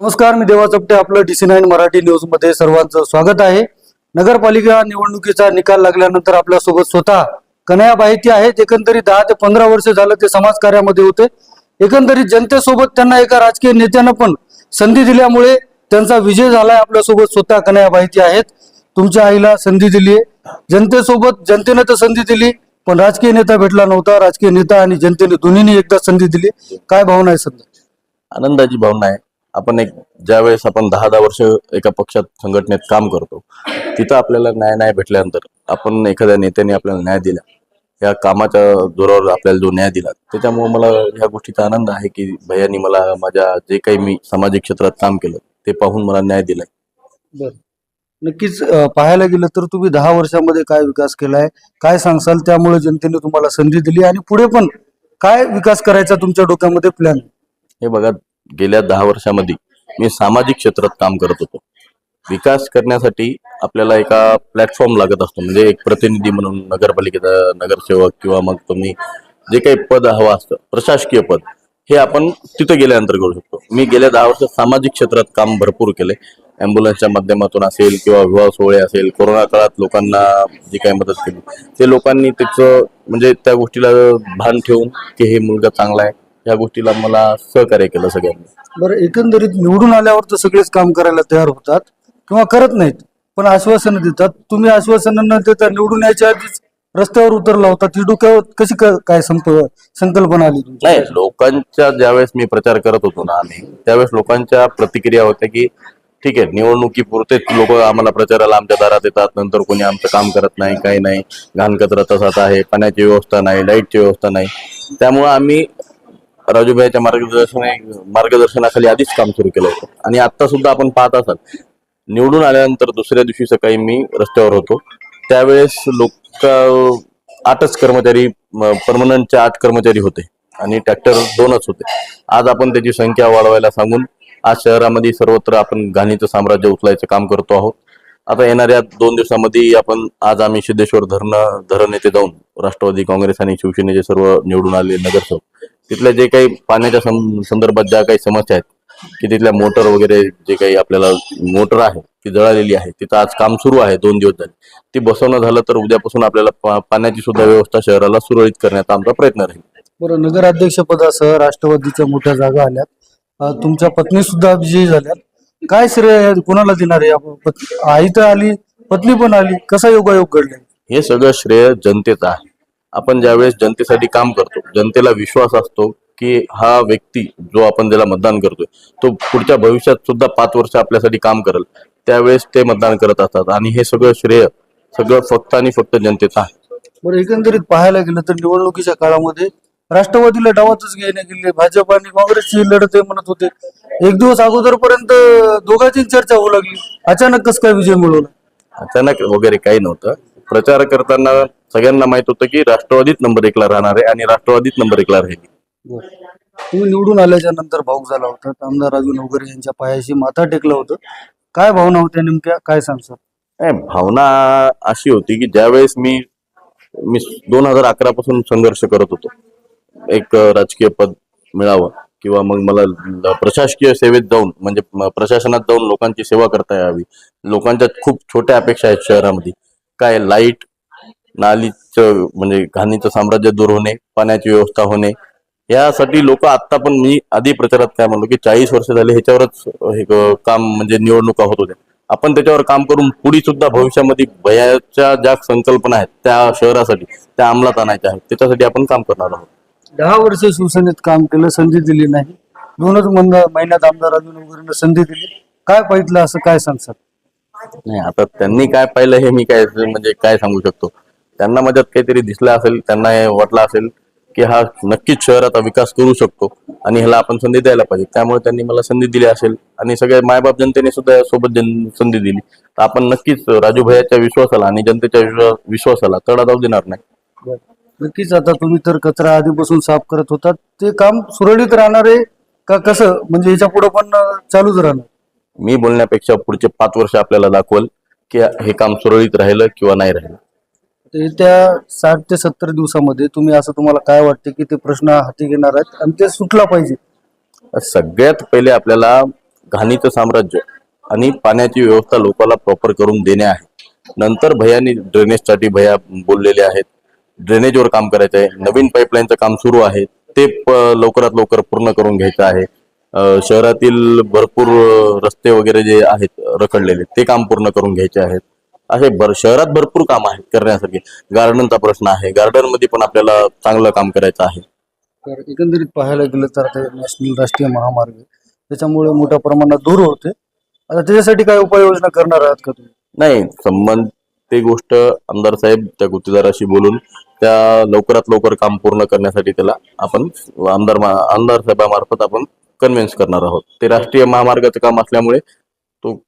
नमस्कार, मी देवा चपटे. आपलं DC9 मराठी न्यूज मध्ये सर्वांचं स्वागत आहे. नगरपालिका निवडणुकीचा निकाल लागल्यानंतर आपल्यासोबत स्वतः कन्हैया बाहिती आहेत. एकंदरीत 10 ते 15 वर्ष झालं ते समाजकार्यामध्ये होते. एकंदरीत जनतेसोबत त्यांना एका राजकीय नेत्यानं पण संधी दिल्यामुळे त्यांचा विजय झालाय. आपल्यासोबत स्वतः कन्हैया बाहिती आहेत. तुमच्या आईला संधी दिली आहे जनतेसोबत, जनतेने तर संधी दिली, पण राजकीय नेता भेटला नव्हता. राजकीय नेता आणि जनतेने दोन्हीने एकदा संधी दिली. काय भावना आहे सध्या? आनंदाची भावना आहे. आपण ज्यावेळेस आपण 10 वर्ष एका पक्षात संघटनेत काम करतो, तिथं आपल्याला न्याय नाही भेटल्यानंतर आपण एखाद्या नेत्याने आपल्याला न्याय दिला, या कामाच्या जोरावर आपल्याला जो न्याय दिला, त्याच्यामुळे मला ह्या गोष्टीचा आनंद आहे की भैयांनी मला माझ्या जे काही मी सामाजिक क्षेत्रात काम केलं ते पाहून मला न्याय दिलाय. बरं, नक्कीच. पाहायला गेलं तर तुम्ही 10 वर्षामध्ये काय विकास केलाय, काय सांगसाल? त्यामुळे जनतेने तुम्हाला संधी दिली आणि पुढे पण काय विकास करायचा तुमच्या डोक्यामध्ये प्लॅन? हे बघा, गेल्या 10 वर्षामध्ये मी सामाजिक क्षेत्रात काम करत होतो. विकास करण्यासाठी आपल्याला एका प्लॅटफॉर्म लागत असतो, म्हणजे एक प्रतिनिधी म्हणून नगरपालिकेचा नगरसेवक किंवा मग तुम्ही जे काही पद हवं असतं, प्रशासकीय पद, हे आपण तिथं गेल्यानंतर करू शकतो. मी गेल्या 10 वर्षात सामाजिक क्षेत्रात काम भरपूर केले. ॲम्ब्युलन्सच्या माध्यमातून असेल किंवा विवाह सोहळे असेल, कोरोना काळात लोकांना जी काही मदत केली, ते लोकांनी त्याचं म्हणजे त्या गोष्टीला भान ठेवून की हे मुलगा चांगला आहे, या गोष्टीला मला सहकार्य केलं सगळ्यांनी. बरं, एकंदरीत निवडून आल्यावर तर सगळेच काम करायला तयार होतात किंवा करत नाहीत, पण आश्वासनं देतात. तुम्ही आश्वासनं न देता निवडून यायच्या आधीच रस्त्यावर उतरला होता. ती डोक्यावर कशी काय संकल्पना आली तुमची? नाही, लोकांच्या ज्यावेळेस मी प्रचार करत होतो ना आम्ही, त्यावेळेस लोकांच्या प्रतिक्रिया होत्या की ठीक आहे, निवडणुकीपुरतेच लोक आम्हाला प्रचाराला आमच्या दारात येतात, नंतर कोणी आमचं काम करत नाही, काही नाही, घाण कचरा तसाच आहे, पाण्याची व्यवस्था नाही, लाईटची व्यवस्था नाही. त्यामुळं आम्ही राजूभाईच्या मार्गदर्शनाखाली आधीच काम सुरू केलं होतं. आणि आता सुद्धा आपण पाहत असाल, निवडून आल्यानंतर दुसऱ्या दिवशी सकाळी मी रस्त्यावर होतो. त्यावेळेस लोक 8च कर्मचारी, परमनंटचे 8 कर्मचारी होते आणि ट्रॅक्टर 2च होते. आज आपण त्याची संख्या वाढवायला सांगून आज शहरामध्ये सर्वत्र आपण घाणीचं साम्राज्य उचलायचं काम करतो आहोत. आता येणाऱ्या 2 दिवसामध्ये आज आम्ही सिद्धेश्वर धरण येथे जाऊन राष्ट्रवादी काँग्रेस आणि शिवसेनेचे सर्व निवडून आलेले नगरसेवक, तिथल्या जे काही पाण्याच्या संदर्भात ज्या काही समस्या आहेत की तिथल्या मोटर वगैरे, जे काही आपल्याला मोटर आहे ती जळालेली आहे, तिथं आज काम सुरू आहे. 2 दिवस झाले. ती बसवणं झालं तर उद्यापासून आपल्याला पाण्याची सुद्धा व्यवस्था शहराला सुरळीत करण्याचा आमचा प्रयत्न राहील. बरं, नगराध्यक्षपदासह राष्ट्रवादीच्या मोठ्या जागा आल्यात. तुमच्या पत्नी सुद्धा विजयी झाल्यात. काय श्रेय कोणाला देणार आहे? आई तर आली, पत्नी पण आली, कसा योगायोग घडला? हे सगळं श्रेय जनतेचं आहे. आपण ज्यावेळेस जनतेसाठी काम करतो, जनतेला विश्वास असतो की हा व्यक्ती जो आपण ज्याला मतदान करतोय तो पुढच्या भविष्यात सुद्धा 5 वर्ष आपल्यासाठी काम करेल, त्यावेळेस ते मतदान करत असतात. आणि हे सगळं श्रेय फक्त आणि फक्त जनतेचं आहे. बरं, एकंदरीत पाहायला गेलं तर निवडणुकीच्या काळामध्ये राष्ट्रवादीला डावातच घेणे गेले, भाजप आणि काँग्रेसची लढत आहे म्हणत होते. एक दिवस अगोदरपर्यंत दोघांची चर्चा होऊ लागली. अचानक कसं काय विजय मिळवला? अचानक वगैरे काही नव्हतं. प्रचार करताना सगळ्यांना माहित होतं की राष्ट्रवादीत नंबर 1 ला राहणार आहे आणि राष्ट्रवादीत नंबर 1 ला राहिली. तुम्ही निवडून आल्याच्या नंतर भाऊक झाला होता. आमदार राजू नवघरे यांच्या पायाशी माथा टेकलं होतं. काय भावना होत्या नेमक्या, काय सांगतात? भावना अशी होती की ज्यावेळेस मी 2011 पासून संघर्ष करत होतो, एक राजकीय पद मिळावं किंवा मग मला प्रशासकीय सेवेत जाऊन, म्हणजे प्रशासनात जाऊन लोकांची सेवा करता यावी. लोकांच्या खूप छोट्या अपेक्षा आहेत शहरामध्ये. काय, लाईट, नालीचं म्हणजे घाणीचं साम्राज्य दूर होणे, पाण्याची व्यवस्था होणे, यासाठी लोक आता पण, मी आधी प्रचारात काय म्हणलो की 40 वर्ष झाले ह्याच्यावरच हे काम, म्हणजे निवडणुका होत होत्या. आपण त्याच्यावर काम करून पुढे सुद्धा भविष्यामध्ये भयाच्या ज्या संकल्पना आहेत त्या शहरासाठी त्या अंमलात आणायच्या आहेत, त्याच्यासाठी आपण काम करणार आहोत. 10 वर्ष शिवसेनेत काम केलं, संधी दिली नाही. 2च महिन्यात आमदार राजू नवघरेंना संधी दिली. काय पाहिलं, असं काय सांगतात? नाही, आता त्यांनी काय पाहिलं हे मी काय सांगू शकतो. त्यांना माझ्यात काहीतरी दिसलं असेल, त्यांना हे वाटलं असेल की हा नक्कीच शहराचा विकास करू शकतो आणि ह्याला आपण संधी द्यायला पाहिजे, त्यामुळे त्यांनी मला संधी दिली असेल. आणि सगळ्या मायबाप जनतेने सुद्धा सोबत संधी दिली, तर आपण नक्कीच राजूभाईच्या विश्वासाला आणि जनतेच्या विश्वासाला तडा जाऊ देणार नाही. नक्कीच. आता तुम्ही तर कचरा आधीपासून साफ करत होता, ते काम सुरळीत राहणार आहे का कसं, म्हणजे याच्या पुढे पण चालूच राहणार? मी बोलण्यापेक्षा पुढचे 5 वर्ष आपल्याला दाखवल की हे काम सुरळीत राहिलं किंवा नाही राहिलं. येत्या 60 ते 70 दिवसामध्ये तुम्हाला काय वाटते की ते प्रश्न हाती घेणार आहेत आणि ते सुटला पाहिजे? सगळ्यात पहिले आपल्याला घाणीचं साम्राज्य आणि पाण्याची व्यवस्था लोकांना प्रॉपर करून देणे आहे. नंतर भैयानी ड्रेनेजसाठी भैया बोललेले आहेत. ड्रेनेजवर काम करायचं आहे. नवीन पाईपलाईनचं काम सुरू आहे, ते लवकरात लवकर पूर्ण करून घ्यायचं आहे. शहरातील भरपूर रस्ते वगैरे जे आहेत रखडलेले, ते काम पूर्ण करून घ्यायचे आहेत. असे शहरात भरपूर काम आहेत करण्यासाठी. गार्डनचा प्रश्न आहे, गार्डन मध्ये पण आपल्याला चांगलं काम करायचं आहे. तर एकंदरीत पाहायला गेलं तर आता नॅशनल राष्ट्रीय महामार्ग आहे, त्याच्यामुळे मोठ्या प्रमाणात दूर होते. आता त्याच्यासाठी काय उपाययोजना करणार आहात का तुम्ही? नाही, संबंध ते गोष्ट आमदार साहेब त्या गुत्तेदाराशी बोलून त्या लवकरात लवकर काम पूर्ण करण्यासाठी त्याला आपण आमदार साहेबामार्फत आपण कन्व्हिन्स करणार आहोत. ते राष्ट्रीय महामार्गाचं काम असल्यामुळे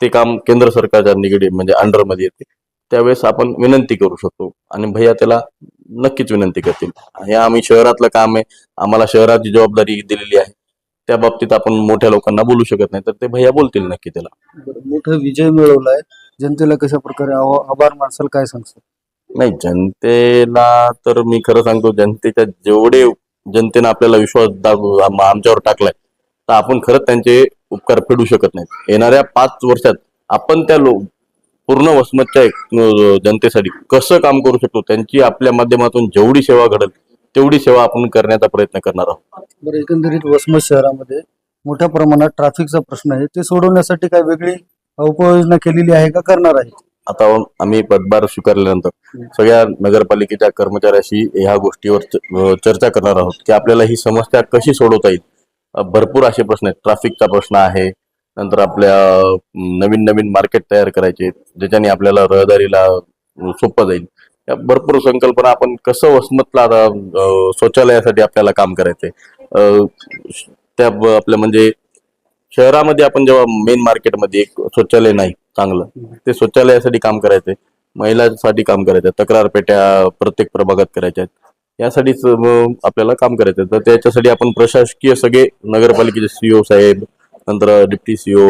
ते काम केंद्र सरकारच्या निगडीत म्हणजे अंडरमध्ये येते. त्यावेळेस आपण विनंती करू शकतो आणि भैया त्याला नक्कीच विनंती करतील. हे आम्ही शहरातलं काम आहे, आम्हाला शहराची जबाबदारी दिलेली आहे. त्या बाबतीत आपण मोठ्या लोकांना बोलू शकत नाही, तर ते भैया बोलतील नक्की त्याला. मोठा विजय मिळवलाय, जनतेला कशा प्रकारे आभार मानसाल, काय सांगसाल? नाही, जनतेला तर मी खरं सांगतो, जनतेच्या जेवढे जनतेनं आपल्याला विश्वास आमच्यावर टाकलाय, तर आपण खरंच त्यांचे उपकार फेडू शकत नाहीत. येणाऱ्या 5 वर्षात आपण त्या पूर्ण वसमतच्या जनतेसाठी कसं काम करू शकतो, त्यांची आपल्या माध्यमातून जेवढी सेवा घडेल तेवढी सेवा आपण करण्याचा प्रयत्न करणार आहोत. बरं, एकंदरीत वसमत शहरामध्ये मोठ्या प्रमाणात ट्रॅफिकचा प्रश्न आहे, ते सोडवण्यासाठी काय वेगळी उपाययोजना केलेली आहे का करणार आहे? आता आम्ही पदभार स्वीकारल्यानंतर सगळ्या नगरपालिकेच्या कर्मचाऱ्याशी ह्या गोष्टीवर चर्चा करणार आहोत की आपल्याला ही समस्या कशी सोडवता येईल. भरपूर असे प्रश्न आहेत. ट्रॅफिकचा प्रश्न आहे, नंतर आपल्या नवीन नवीन मार्केट तयार करायचे ज्याच्याने आपल्याला रहदारीला सोपं जाईल. या भरपूर संकल्पना आपण कसं वसमतला शौचालयासाठी आपल्याला काम करायचंय. त्या आपल्या म्हणजे शहरामध्ये आपण जेव्हा मेन मार्केटमध्ये एक शौचालय नाही चांगलं, ते शौचालयासाठी काम करायचंय, महिलांसाठी काम करायचंय, तक्रार पेट्या प्रत्येक प्रभागात करायच्या आहेत. यासाठीच आपल्याला काम करायचं. तर त्याच्यासाठी आपण प्रशासकीय सगळे नगरपालिकेचे सीओ साहेब, नंतर डिप्टी सीओ,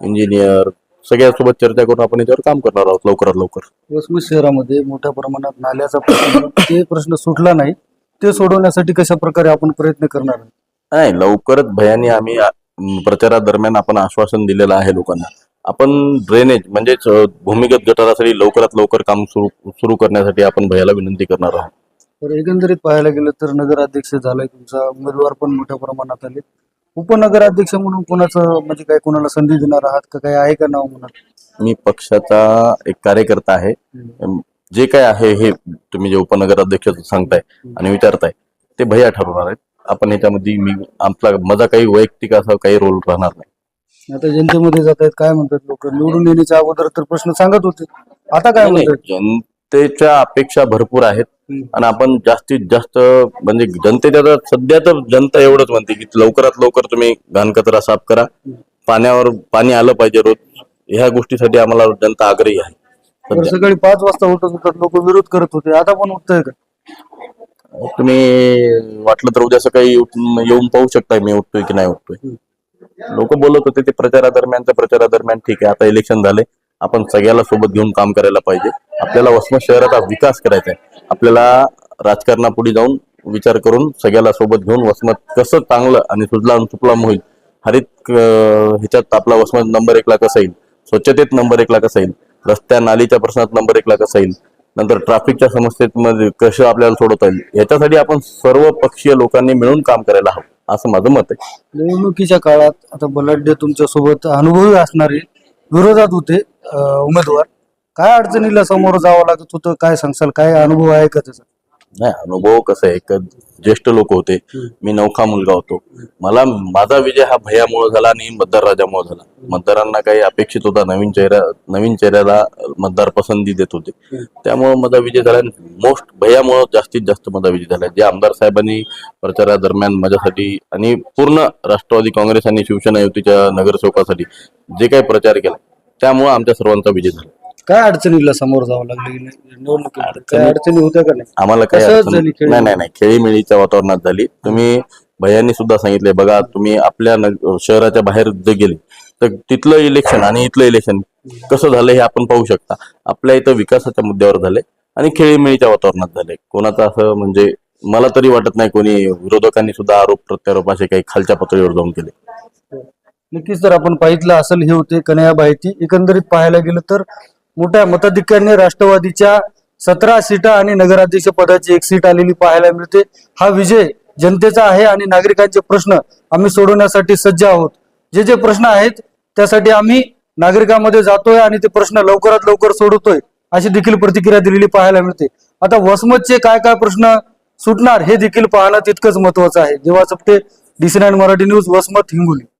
इंजिनियर सगळ्यासोबत चर्चा करून आपण याच्यावर काम करणार आहोत लवकरात लवकर. वसमत शहरामध्ये मोठ्या प्रमाणात नाल्याचा प्रश्न, ते प्रश्न सुटला नाही, ते सोडवण्यासाठी कशा प्रकारे आपण प्रयत्न करणार आहोत? नाही, लवकरच भयानी आम्ही प्रचारादरम्यान आपण आश्वासन दिलेलं आहे लोकांना. आपण ड्रेनेज म्हणजेच भूमिगत गटारासाठी लवकरात लवकर काम सुरू करण्यासाठी आपण भैयाला विनंती करणार आहोत. तर एकंदरीत पाहायला गेलं तर नगराध्यक्ष झालाय तुमचा, उमेदवार पण मोठ्या प्रमाणात आले. उपनगराध्यक्ष म्हणून कोणाचं म्हणजे काय, कोणाला संधी देणार आहात का, काय आहे का नाव म्हणा? मी पक्षाचा एक कार्यकर्ता आहे. जे काय आहे हे तुम्ही जे उपनगराध्यक्ष सांगताय आणि विचारताय ते भैया ठरवणार आहेत. आपण ह्याच्यामध्ये माझा काही वैयक्तिक असा काही रोल राहणार नाही. आता जनतेमध्ये जात आहेत, काय म्हणतात लोक? निवडून येण्याच्या अगोदर तर प्रश्न सांगत होते, आता काय नाही, म्हणतात? जनतेच्या अपेक्षा भरपूर आहेत आणि आपण जास्तीत जास्त म्हणजे जनतेच्या सध्या तर जनता एवढंच म्हणते की लवकरात लवकर तुम्ही घाणकचरा साफ करा, पाणी आलं पाहिजे रोज. ह्या गोष्टीसाठी आम्हाला जनता आग्रही आहे. तर सकाळी 5 वाजता उठत होतात लोक, विरोध करत होते, आता पण उठतंय का? तुम्ही वाटलं तर उद्या सकाळी येऊन पाहू शकताय मी उठतोय की नाही उठतोय. लोक बोलत होते ते प्रचारादरम्यान ठीक आहे. आता इलेक्शन झाले, आपण सगळ्याला सोबत घेऊन काम करायला पाहिजे. आपल्याला वसमत शहराचा विकास करायचा आहे. आपल्याला राजकारणापुढे जाऊन विचार करून सगळ्याला सोबत घेऊन वसमत कसं चांगलं आणि सुजलाम सुफलाम होईल, हरित ह्याच्यात आपला वसमत नंबर 1 ला कसा येईल, स्वच्छतेत नंबर 1 ला कसा येईल, रस्त्या नालीच्या प्रश्नात नंबर 1 ला कसा येईल, नंतर ट्रॅफिकच्या समस्येमध्ये कसं आपल्याला सोडवता येईल, याच्यासाठी आपण सर्व पक्षीय लोकांनी मिळून काम करायला हवं असं माझं मत आहे. निवडणुकीच्या काळात आता बलाढ्य तुमच्या सोबत अनुभवी असणारे विरोधात होते उमेदवार, काय अडचणीला समोर जावं लागत होतं, काय सांगसाल? काय अनुभव आहे का त्याचा? नाही, अनुभव कसा आहे, एक ज्येष्ठ लोक होते, मी नौखा मुलगा होतो. माझा विजय हा भैयामुळे झाला आणि मतदार राजामुळे झाला. मतदारांना काही अपेक्षित होता, नवीन चेहऱ्याला मतदार पसंती देत होते, त्यामुळे माझा विजय झाला. मोस्ट भैयामुळे जास्तीत जास्त माझा विजय झाला. जे आमदार साहेबांनी प्रचारादरम्यान माझ्यासाठी आणि पूर्ण राष्ट्रवादी काँग्रेस आणि शिवसेना युतीच्या नगरसेवकासाठी जे काही प्रचार केला, त्यामुळे आमच्या सर्वांचा विजय झाला. काय अडचणीला समोर जावं लागलं निवडणुकीत? काय अडचणी होत्या का नाही? आम्हाला काही कसं अडचण झाली खेळी? नाही, खेळीमेळीच्या वातावरणात झाली. तुम्ही भैयांनी सुद्धा सांगितले, बघा तुम्ही आपल्या शहराच्या बाहेर जे गेले तर तिथलं इलेक्शन आणि इथलं इलेक्शन कसं झालं हे आपण पाहू शकता. आपल्या इथं विकासाच्या मुद्द्यावर झाले आणि खेळीमेळीच्या वातावरणात झाले. कोणाचं असं म्हणजे मला तरी वाटत नाही कोणी विरोधकांनी सुद्धा आरोप प्रत्यारोप असे काही खालच्या पातळीवर जाऊन केले. नक्कीच जर आपण पाहितलं असेल हे होते कन्हैया बाहेती. एकंदरीत पाहायला गेलं तर मोठ्या मताधिक्याने राष्ट्रवादीच्या 17 सीटा आणि नगराध्यक्ष पदाची 1 सीट आलेली पाहायला मिळते. हा विजय जनतेचा आहे आणि नागरिकांचे प्रश्न आम्ही सोडवण्यासाठी सज्ज आहोत. जे जे प्रश्न आहेत त्यासाठी आम्ही नागरिकांमध्ये जातोय आणि ते प्रश्न लवकरात लवकर सोडवतोय अशी देखील प्रतिक्रिया दिलेली पाहायला मिळते. आता वसमतचे काय काय प्रश्न सुटणार हे देखील पाहणं तितकंच महत्वाचं आहे. जेव्हा चपटे, DC9 मराठी न्यूज, वसमत, हिंगोली.